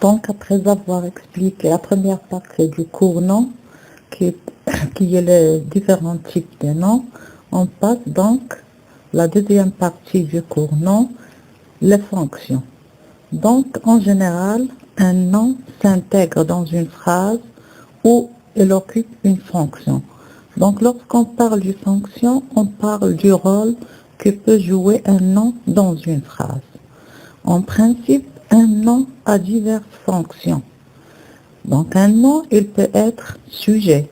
Donc, après avoir expliqué la première partie du cours nom, qui est les différents types de noms, on passe donc la deuxième partie du cours nom, les fonctions. Donc, en général, un nom s'intègre dans une phrase où il occupe une fonction. Donc, lorsqu'on parle d'une fonction, on parle du rôle que peut jouer un nom dans une phrase. En principe, un nom a diverses fonctions. Donc, un nom, il peut être sujet,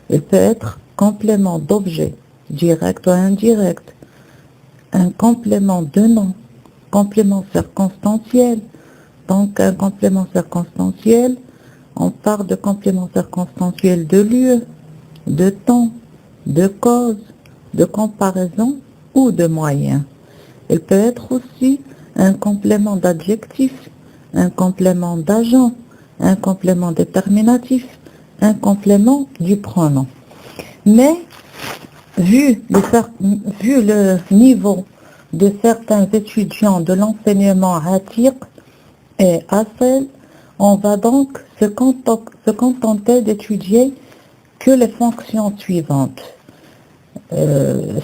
il peut être complément d'objet, direct ou indirect, un complément de nom, complément circonstanciel. Donc, un complément circonstanciel, on parle de complément circonstanciel de lieu, de temps, de cause, de comparaison ou de moyen. Il peut être aussi un complément d'adjectif, un complément d'agent, un complément déterminatif, un complément du pronom. Mais, vu le niveau de certains étudiants de l'enseignement Atiq et Asel, on va donc se contenter d'étudier que les fonctions suivantes.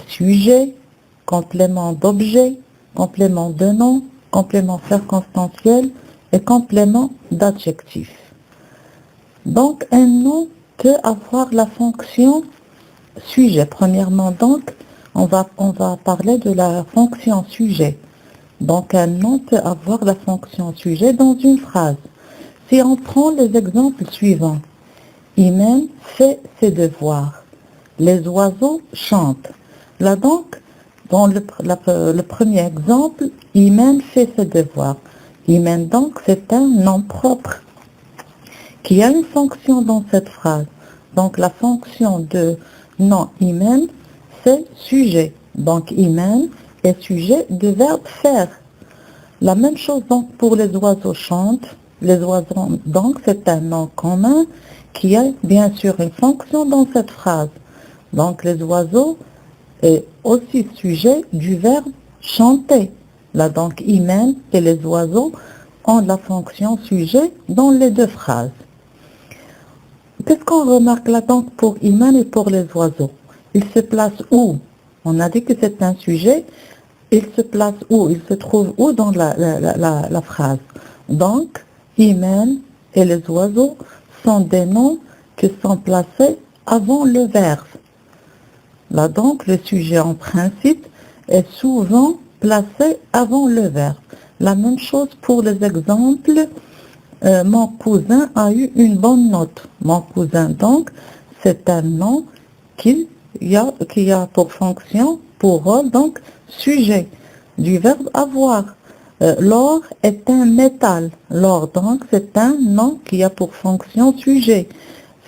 Sujet, complément d'objet, complément de nom, complément circonstanciel et complément d'adjectif. Donc, un nom peut avoir la fonction sujet. Premièrement, donc, on va parler de la fonction sujet. Donc, un nom peut avoir la fonction sujet dans une phrase. Si on prend les exemples suivants, Imen fait ses devoirs. Les oiseaux chantent. Là donc, dans le premier exemple, Imen fait ses devoirs. Imen donc, c'est un nom propre qui a une fonction dans cette phrase. Donc, la fonction de nom Imen, c'est sujet. Donc, Imen est sujet du verbe faire. La même chose donc pour les oiseaux chantent. Les oiseaux, donc, c'est un nom commun qui a bien sûr une fonction dans cette phrase. Donc, les oiseaux est aussi sujet du verbe chanter. Là, donc, Imen et les oiseaux ont la fonction sujet dans les deux phrases. Qu'est-ce qu'on remarque là donc pour Imen et pour les oiseaux? Il se place où? On a dit que c'est un sujet. Il se place où? Il se trouve où dans la phrase? Donc, Imen et les oiseaux sont des noms qui sont placés avant le verbe. Là donc, le sujet en principe est souvent placé avant le verbe. La même chose pour les exemples. Mon cousin a eu une bonne note. Mon cousin donc, c'est un nom qui a pour fonction, pour rôle, donc, sujet du verbe avoir. L'or est un métal. L'or donc, c'est un nom qui a pour fonction sujet.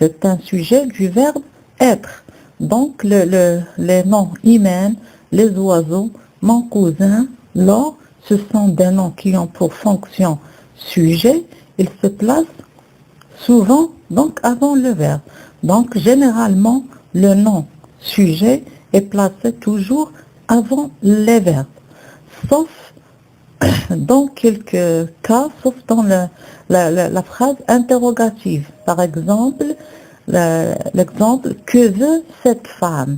C'est un sujet du verbe être. Donc, les noms Imen, les oiseaux, mon cousin, l'or, ce sont des noms qui ont pour fonction sujet. Ils se placent souvent donc avant le verbe. Donc, généralement, le nom sujet est placé toujours avant les verbes. Sauf dans quelques cas, sauf dans la phrase interrogative. Par exemple, l'exemple « Que veut cette femme ?»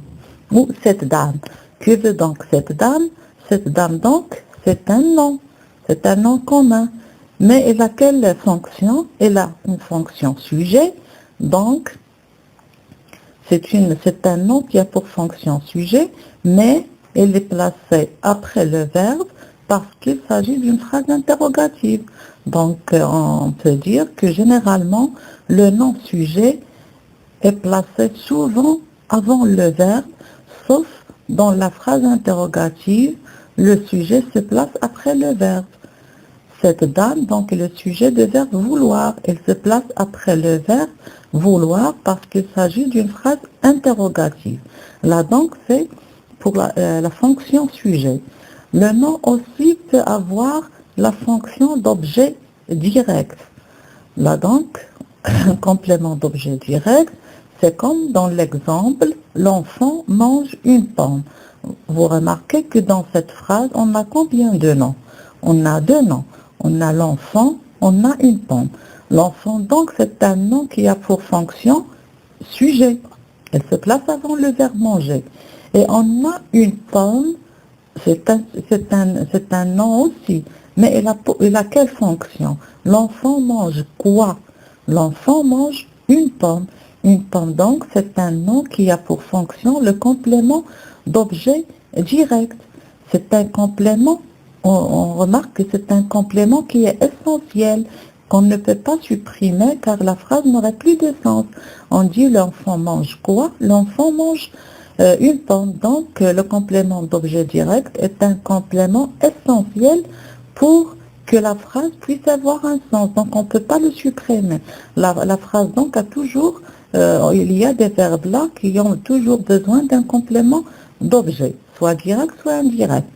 ou « cette dame ?» Que veut donc cette dame? Cette dame donc, c'est un nom. C'est un nom commun. Mais elle a quelle fonction? Elle a une fonction sujet. Donc, c'est un nom qui a pour fonction sujet, mais elle est placée après le verbe parce qu'il s'agit d'une phrase interrogative. Donc, on peut dire que généralement, le nom sujet est placé souvent avant le verbe, sauf dans la phrase interrogative, le sujet se place après le verbe. Cette dame, donc, est le sujet du verbe vouloir. Elle se place après le verbe vouloir parce qu'il s'agit d'une phrase interrogative. Là, donc, c'est pour la fonction sujet. Le nom aussi peut avoir la fonction d'objet direct. Là, donc, un complément d'objet direct, c'est comme dans l'exemple, l'enfant mange une pomme. Vous remarquez que dans cette phrase, on a combien de noms? On a deux noms. On a l'enfant, on a une pomme. L'enfant, donc, c'est un nom qui a pour fonction sujet. Elle se place avant le verbe manger. Et on a une pomme, c'est un nom aussi. Mais il a quelle fonction? L'enfant mange quoi? L'enfant mange une pomme. Une pomme, donc, c'est un nom qui a pour fonction le complément d'objet direct. C'est un complément, on remarque que c'est un complément qui est essentiel, qu'on ne peut pas supprimer car la phrase n'aurait plus de sens. On dit l'enfant mange quoi? L'enfant mange une pomme. Donc, le complément d'objet direct est un complément essentiel pour que la phrase puisse avoir un sens. Donc, on ne peut pas le supprimer. La phrase, donc, a toujours, il y a des verbes là qui ont toujours besoin d'un complément d'objet, soit direct, soit indirect.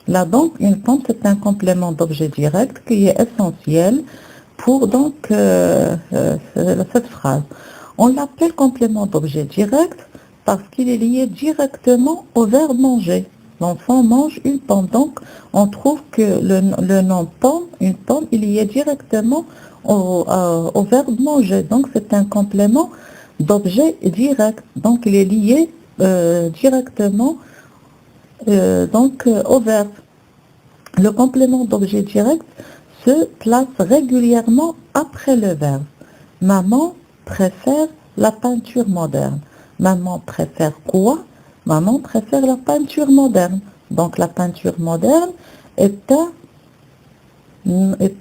Là, donc, une pomme, c'est un complément d'objet direct qui est essentiel pour, donc, cette phrase. On l'appelle complément d'objet direct parce qu'il est lié directement au verbe manger. L'enfant mange une pomme. Donc, on trouve que le nom pomme, une pomme, il est lié directement au verbe manger. Donc, c'est un complément d'objet direct. Donc, il est lié directement au verbe. Le complément d'objet direct se place régulièrement après le verbe. Maman préfère la peinture moderne. Maman préfère quoi? Maman préfère la peinture moderne. Donc la peinture moderne est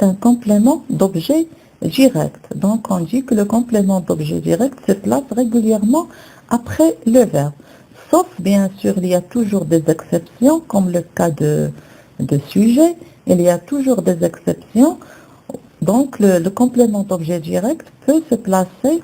un complément d'objet direct. Donc on dit que le complément d'objet direct se place régulièrement après le verbe. Sauf bien sûr, il y a toujours des exceptions, comme le cas de sujet. Il y a toujours des exceptions. Donc le complément d'objet direct peut se placer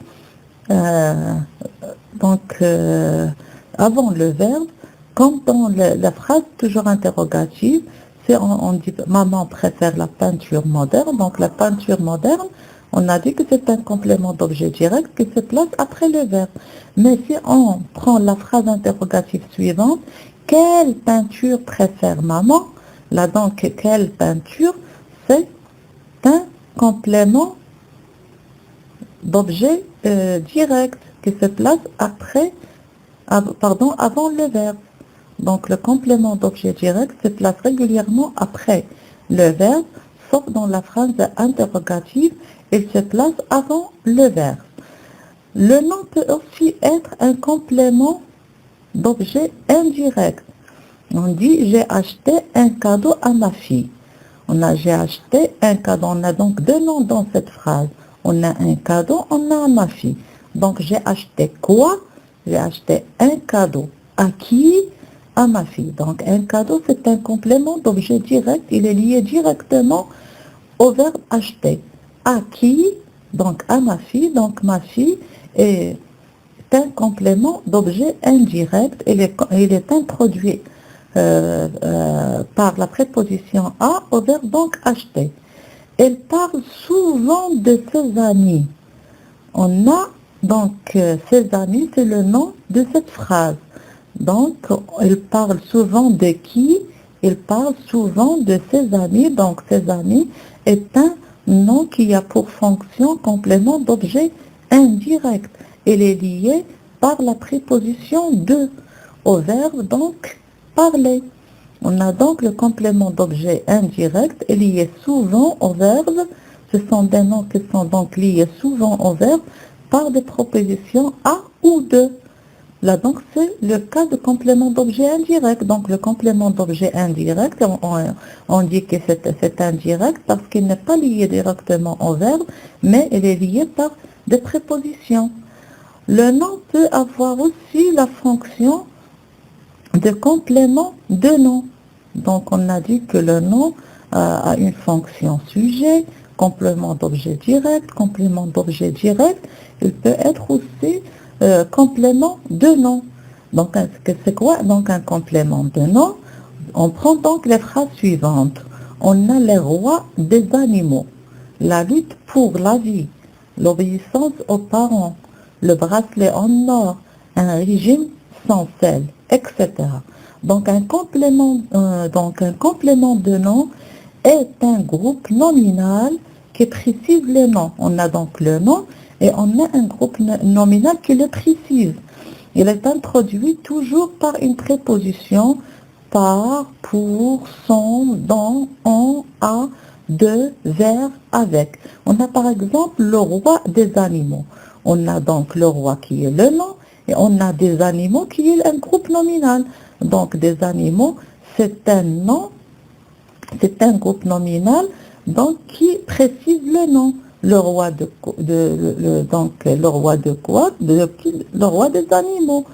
avant le verbe, comme dans la phrase toujours interrogative. On dit maman préfère la peinture moderne. Donc la peinture moderne, on a dit que c'est un complément d'objet direct qui se place après le verbe. Mais si on prend la phrase interrogative suivante, quelle peinture préfère maman? Là donc, quelle peinture? C'est un complément d'objet direct qui se place avant le verbe. Donc le complément d'objet direct se place régulièrement après le verbe, sauf dans la phrase interrogative, il se place avant le verbe. Le nom peut aussi être un complément d'objet indirect. On dit j'ai acheté un cadeau à ma fille. On a j'ai acheté un cadeau. On a donc deux noms dans cette phrase. On a un cadeau, on a ma fille. Donc j'ai acheté quoi? J'ai acheté un cadeau. À qui? À ma fille. Donc un cadeau, c'est un complément d'objet direct. Il est lié directement au verbe acheter. À qui? Donc à ma fille. Donc ma fille est un complément d'objet indirect. Il est introduit par la préposition à au verbe donc acheter. Elle parle souvent de ses amis. On a donc ses amis, c'est le nom de cette phrase. Donc, elle parle souvent de qui? Elle parle souvent de ses amis. Donc, ses amis est un nom qui a pour fonction complément d'objet indirect. Elle est liée par la préposition de au verbe donc parler. On a donc le complément d'objet indirect lié souvent au verbe. Ce sont des noms qui sont donc liés souvent au verbe par des propositions à ou de. Là donc c'est le cas de complément d'objet indirect. Donc le complément d'objet indirect, on dit que c'est indirect parce qu'il n'est pas lié directement au verbe, mais il est lié par des prépositions. Le nom peut avoir aussi la fonction de complément de nom. Donc on a dit que le nom a une fonction sujet, complément d'objet direct, complément d'objet direct. Il peut être aussi complément de nom. Donc c'est quoi donc un complément de nom? On prend donc les phrases suivantes. On a les rois des animaux, la lutte pour la vie, l'obéissance aux parents, le bracelet en or, un régime sans sel, etc. Donc un complément de nom est un groupe nominal qui précise le nom. On a donc le nom et on a un groupe nominal qui le précise. Il est introduit toujours par une préposition par, pour, sans, dans, en, à, de, vers, avec. On a par exemple le roi des animaux. On a donc le roi qui est le nom et on a des animaux qui est un groupe nominal. Donc des animaux, c'est un nom, c'est un groupe nominal donc qui précise le nom. Le roi donc le roi de quoi? Le roi des animaux.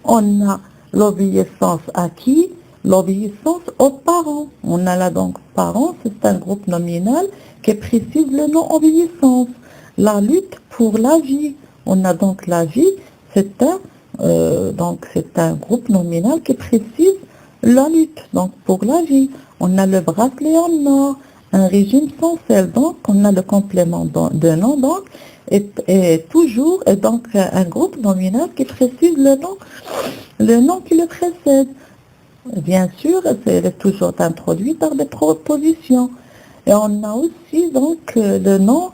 On a l'obéissance à qui? L'obéissance aux parents. On a là donc parents, c'est un groupe nominal qui précise le nom obéissance. La lutte pour la vie. On a donc la vie, c'est un groupe nominal qui précise la lutte, donc pour la vie. On a le bracelet en or, un régime sans sel, donc on a le complément de nom, donc, et toujours, et donc un groupe nominal qui précise le nom qui le précède. Bien sûr, c'est toujours introduit par des propositions. Et on a aussi, donc, le nom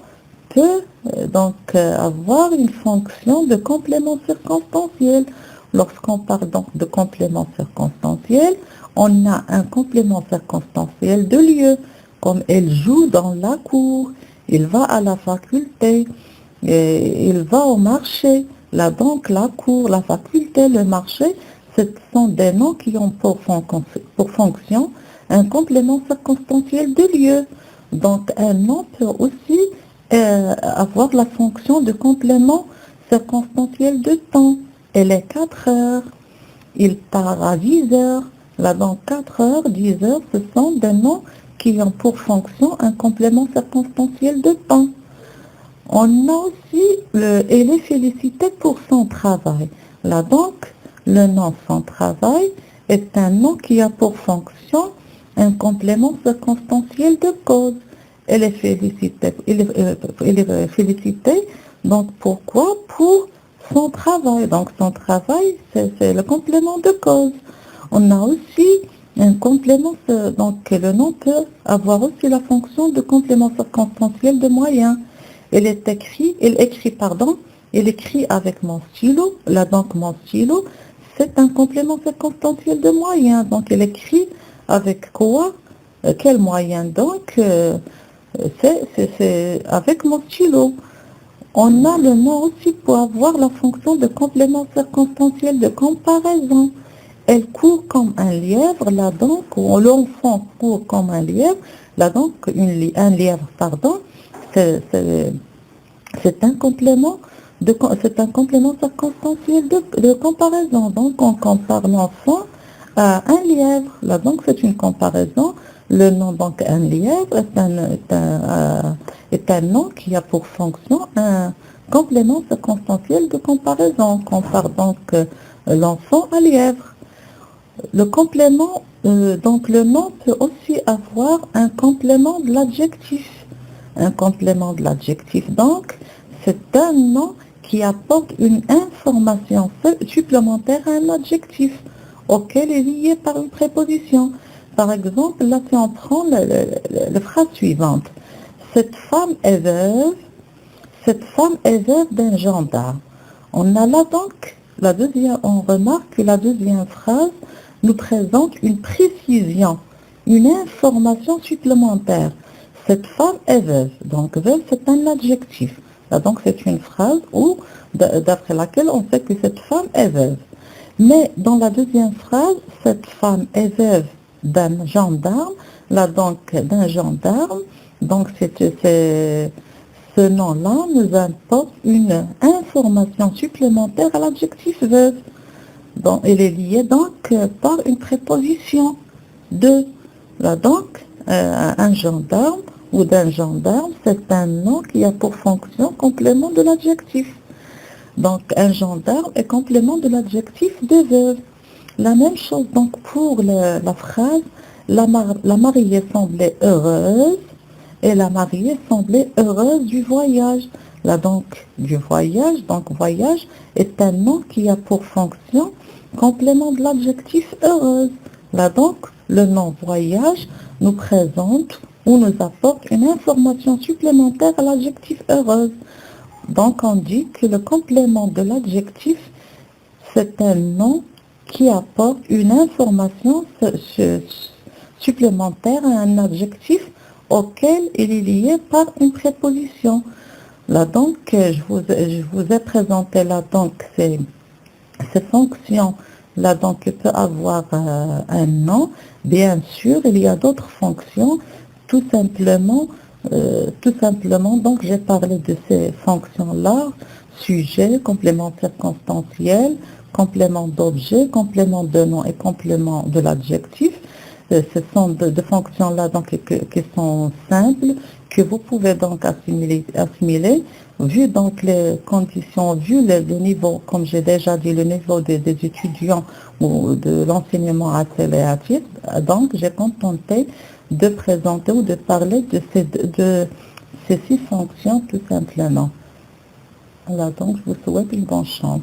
peut avoir une fonction de complément circonstanciel. Lorsqu'on parle donc de complément circonstanciel, on a un complément circonstanciel de lieu, comme elle joue dans la cour, il va à la faculté, et il va au marché. Là donc la cour, la faculté, le marché, ce sont des noms qui ont pour fonction un complément circonstanciel de lieu. Donc un nom peut aussi avoir la fonction de complément circonstanciel de temps. Elle est 4 heures. Il part à 10 heures. Là, donc 4 heures, 10 heures, ce sont des noms qui ont pour fonction un complément circonstanciel de temps. On a aussi elle est félicité pour son travail. Là, donc, le nom son travail est un nom qui a pour fonction un complément circonstanciel de cause. Elle est félicitée. Elle est félicitée. Donc, pourquoi? Pour son travail. Donc, son travail, c'est le complément de cause. On a aussi un complément, donc le nom peut avoir aussi la fonction de complément circonstanciel de moyen. Elle écrit avec mon stylo. Là, donc, mon stylo, c'est un complément circonstanciel de moyen. Donc, elle écrit avec quoi? Quel moyen? Donc, c'est avec mon stylo. On a le nom aussi pour avoir la fonction de complément circonstanciel de comparaison. Elle court comme un lièvre, là donc, ou l'enfant court comme un lièvre, là donc, un lièvre, pardon, c'est un complément circonstanciel de comparaison. Donc, on compare l'enfant à un lièvre. Là donc, c'est une comparaison. Le nom, donc, un lièvre est un nom qui a pour fonction un complément circonstanciel de comparaison. On compare donc l'enfant à lièvre. Le complément, donc le nom peut aussi avoir un complément de l'adjectif. Un complément de l'adjectif, donc, c'est un nom qui apporte une information supplémentaire à un adjectif auquel est lié par une préposition. Par exemple, là, si on prend la phrase suivante. Cette femme est veuve d'un gendarme. On a là donc, on remarque que la deuxième phrase nous présente une précision, une information supplémentaire. Cette femme est veuve. Donc, veuve, c'est un adjectif. Là, donc, c'est une phrase d'après laquelle on sait que cette femme est veuve. Mais dans la deuxième phrase, cette femme est veuve d'un gendarme. Là, donc, d'un gendarme. Donc, ce nom-là nous apporte une information supplémentaire à l'adjectif veuve. Donc, elle est liée donc par une préposition de. Là, donc, un gendarme ou d'un gendarme, c'est un nom qui a pour fonction complément de l'adjectif. Donc, un gendarme est complément de l'adjectif de veuve. La même chose donc pour la phrase la mariée semblait heureuse et la mariée semblait heureuse du voyage. Là donc, du voyage, donc voyage est un nom qui a pour fonction complément de l'adjectif heureuse. Là donc, le nom voyage nous présente ou nous apporte une information supplémentaire à l'adjectif heureuse. Donc on dit que le complément de l'adjectif, c'est un nom qui apporte une information supplémentaire à un adjectif auquel il est lié par une préposition. Là donc, je vous ai présenté là donc ces fonctions. Là donc, il peut avoir un nom. Bien sûr, il y a d'autres fonctions. Tout simplement, donc j'ai parlé de ces fonctions-là: sujet, complément circonstanciel, complément d'objet, complément de nom et complément de l'adjectif. Ce sont de fonctions-là donc qui sont simples, que vous pouvez donc assimiler vu donc les conditions, vu le niveau, comme j'ai déjà dit, le niveau des étudiants ou de l'enseignement à tel et à titre. Donc j'ai contenté de présenter ou de parler de ces 6 fonctions tout simplement. Voilà, donc je vous souhaite une bonne chance.